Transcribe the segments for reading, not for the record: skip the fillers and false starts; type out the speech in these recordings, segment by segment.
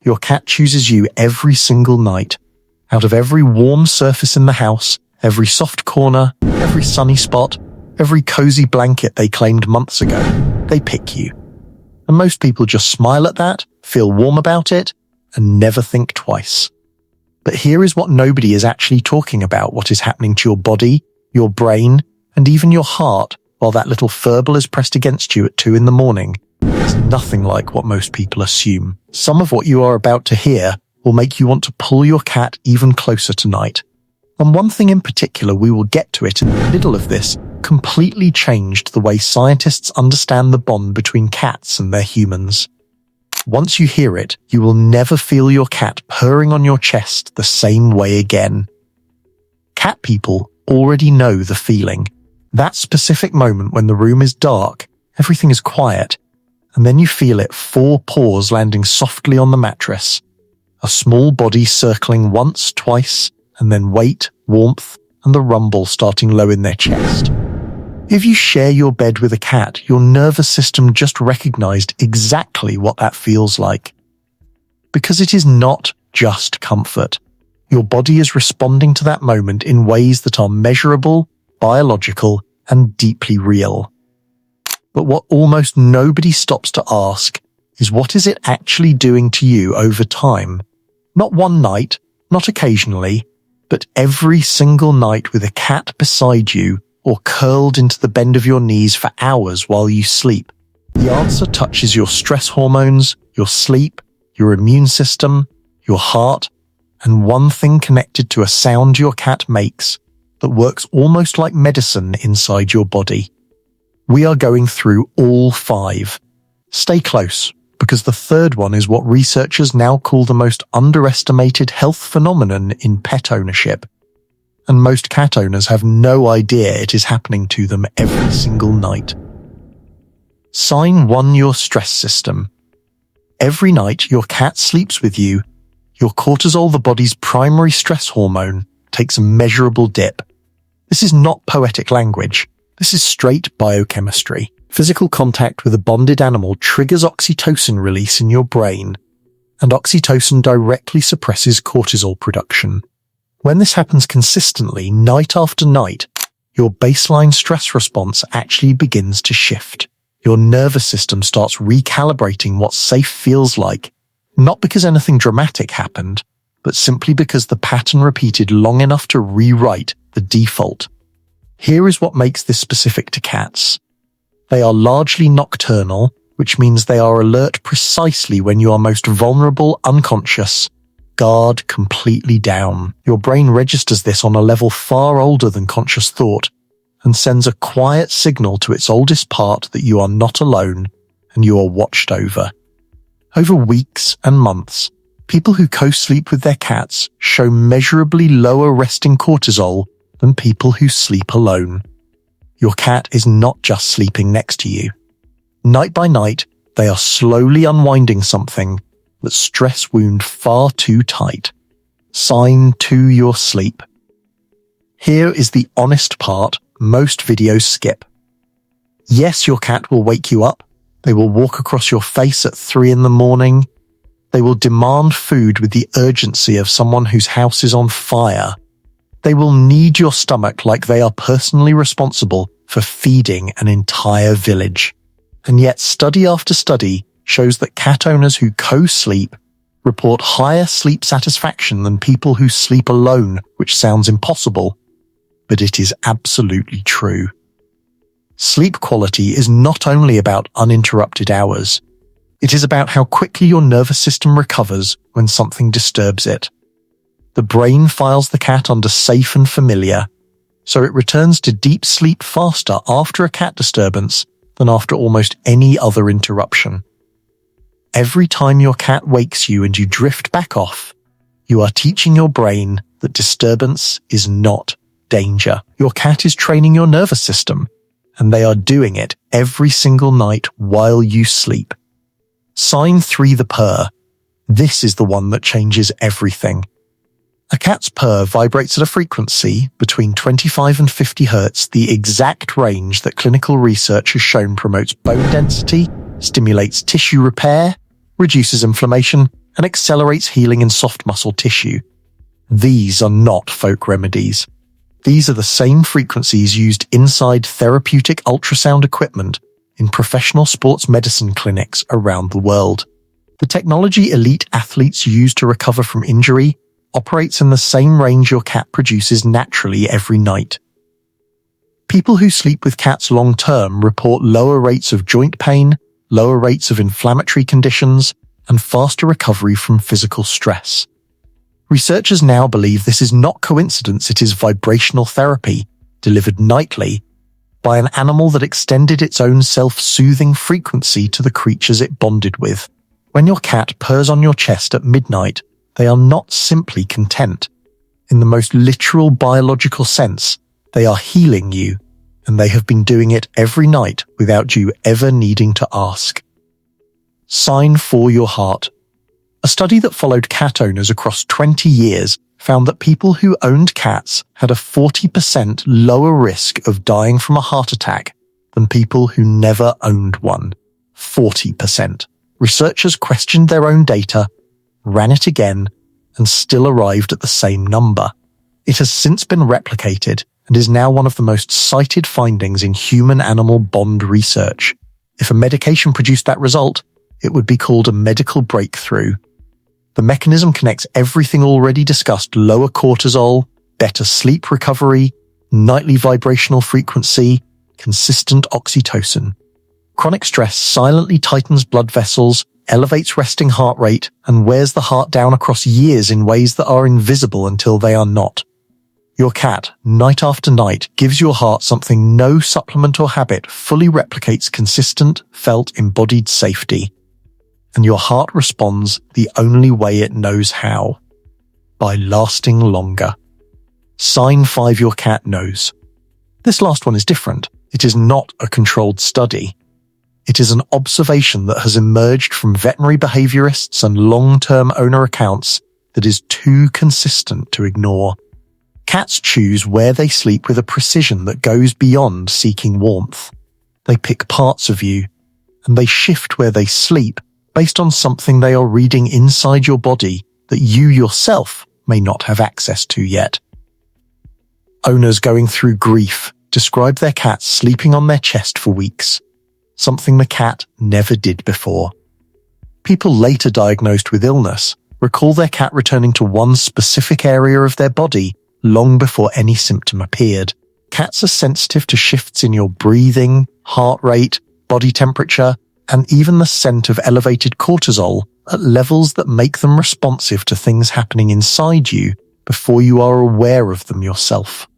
Your cat chooses you every single night. Out of every warm surface in the house, every soft corner, every sunny spot, every cozy blanket they claimed months ago, they pick you. And most people just smile at that, feel warm about it, and never think twice. But here is what nobody is actually talking about: what is happening to your body, your brain, and even your heart while that little furball is pressed against you at 2 a.m. It's nothing like what most people assume. Some of what you are about to hear will make you want to pull your cat even closer tonight. And one thing in particular, we will get to it in the middle of this, completely changed the way scientists understand the bond between cats and their humans. Once you hear it, you will never feel your cat purring on your chest the same way again. Cat people already know the feeling. That specific moment when the room is dark, everything is quiet, and then you feel it, 4 paws landing softly on the mattress, a small body circling once, twice, and then weight, warmth, and the rumble starting low in their chest. If you share your bed with a cat, your nervous system just recognized exactly what that feels like. Because it is not just comfort. Your body is responding to that moment in ways that are measurable, biological, and deeply real. But what almost nobody stops to ask is, what is it actually doing to you over time? Not one night, not occasionally, but every single night with a cat beside you or curled into the bend of your knees for hours while you sleep. The answer touches your stress hormones, your sleep, your immune system, your heart, and one thing connected to a sound your cat makes that works almost like medicine inside your body. We are going through all 5. Stay close, because the third one is what researchers now call the most underestimated health phenomenon in pet ownership. And most cat owners have no idea it is happening to them every single night. Sign 1: your stress system. Every night your cat sleeps with you, your cortisol, the body's primary stress hormone, takes a measurable dip. This is not poetic language. This is straight biochemistry. Physical contact with a bonded animal triggers oxytocin release in your brain, and oxytocin directly suppresses cortisol production. When this happens consistently, night after night, your baseline stress response actually begins to shift. Your nervous system starts recalibrating what safe feels like, not because anything dramatic happened, but simply because the pattern repeated long enough to rewrite the default. Here is what makes this specific to cats. They are largely nocturnal, which means they are alert precisely when you are most vulnerable, unconscious, guard completely down. Your brain registers this on a level far older than conscious thought and sends a quiet signal to its oldest part that you are not alone and you are watched over. Over weeks and months, people who co-sleep with their cats show measurably lower resting cortisol than people who sleep alone. Your cat is not just sleeping next to you. Night by night, they are slowly unwinding something that stress wound far too tight. Sign 2: your sleep. Here is the honest part most videos skip. Yes, your cat will wake you up. They will walk across your face at 3 a.m. They will demand food with the urgency of someone whose house is on fire. They will knead your stomach like they are personally responsible for feeding an entire village. And yet study after study shows that cat owners who co-sleep report higher sleep satisfaction than people who sleep alone, which sounds impossible, but it is absolutely true. Sleep quality is not only about uninterrupted hours. It is about how quickly your nervous system recovers when something disturbs it. The brain files the cat under safe and familiar, so it returns to deep sleep faster after a cat disturbance than after almost any other interruption. Every time your cat wakes you and you drift back off, you are teaching your brain that disturbance is not danger. Your cat is training your nervous system, and they are doing it every single night while you sleep. Sign 3: the purr. This is the one that changes everything. A cat's purr vibrates at a frequency between 25 and 50 Hz, the exact range that clinical research has shown promotes bone density, stimulates tissue repair, reduces inflammation, and accelerates healing in soft muscle tissue. These are not folk remedies. These are the same frequencies used inside therapeutic ultrasound equipment in professional sports medicine clinics around the world. The technology elite athletes use to recover from injury operates in the same range your cat produces naturally every night. People who sleep with cats long-term report lower rates of joint pain, lower rates of inflammatory conditions, and faster recovery from physical stress. Researchers now believe this is not coincidence, it is vibrational therapy, delivered nightly, by an animal that extended its own self-soothing frequency to the creatures it bonded with. When your cat purrs on your chest at midnight, they are not simply content. In the most literal biological sense, they are healing you, and they have been doing it every night without you ever needing to ask. Sign for your heart. A study that followed cat owners across 20 years found that people who owned cats had a 40% lower risk of dying from a heart attack than people who never owned one. 40%. Researchers questioned their own data, ran it again, and still arrived at the same number. It has since been replicated and is now one of the most cited findings in human-animal bond research. If a medication produced that result, it would be called a medical breakthrough. The mechanism connects everything already discussed: lower cortisol, better sleep recovery, nightly vibrational frequency, consistent oxytocin. Chronic stress silently tightens blood vessels, elevates resting heart rate, and wears the heart down across years in ways that are invisible until they are not. Your cat, night after night, gives your heart something no supplement or habit fully replicates: consistent, felt, embodied safety. And your heart responds the only way it knows how: by lasting longer. Sign 5 your cat knows. This last one is different. It is not a controlled study. It is an observation that has emerged from veterinary behaviorists and long-term owner accounts that is too consistent to ignore. Cats choose where they sleep with a precision that goes beyond seeking warmth. They pick parts of you, and they shift where they sleep based on something they are reading inside your body that you yourself may not have access to yet. Owners going through grief describe their cats sleeping on their chest for weeks, something the cat never did before. People later diagnosed with illness recall their cat returning to one specific area of their body long before any symptom appeared. Cats are sensitive to shifts in your breathing, heart rate, body temperature, and even the scent of elevated cortisol at levels that make them responsive to things happening inside you before you are aware of them yourself.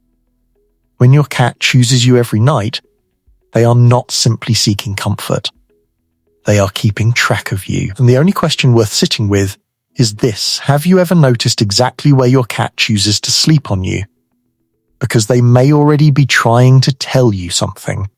When your cat chooses you every night, they are not simply seeking comfort. They are keeping track of you. And the only question worth sitting with is this: have you ever noticed exactly where your cat chooses to sleep on you? Because they may already be trying to tell you something.